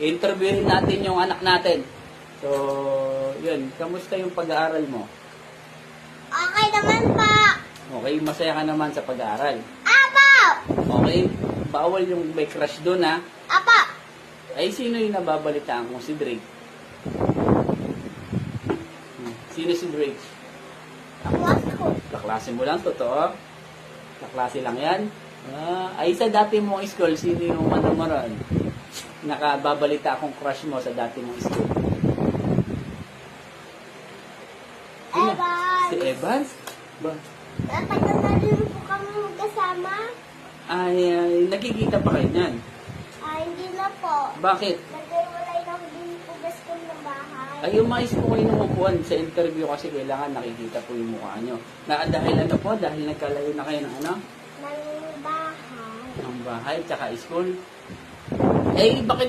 Interviewin natin yung anak natin. So, yun. Kamusta yung pag-aaral mo? Okay naman po. Okay, masaya ka naman sa pag-aaral. Apo! Okay, bawal yung may crush doon ha. Apo! Ay, sino yung nababalitaan mo? Si Drake. Sino si Drake? Takwas ko. Kaklase mo lang, totoo? Kaklase lang yan? Ay, sa dati mong school, sino yung ano mo ron? Nakababalita akong crush mo sa dati mong school. Sino? Evans! Si Evans? Ba? Natagal na rin po kami magkasama. Ay, nakikita pa kayo niyan. Hindi na po. Bakit? Naghiwalay na din po gaston ng bahay. Ay, umayos po kayo ng upuan sa interview kasi kailangan nakikita po yung mukha nyo. Dahil ano po? Dahil nagkalayo na kayo ng ano? Ng bahay. Ng bahay, tsaka school. Eh, bakit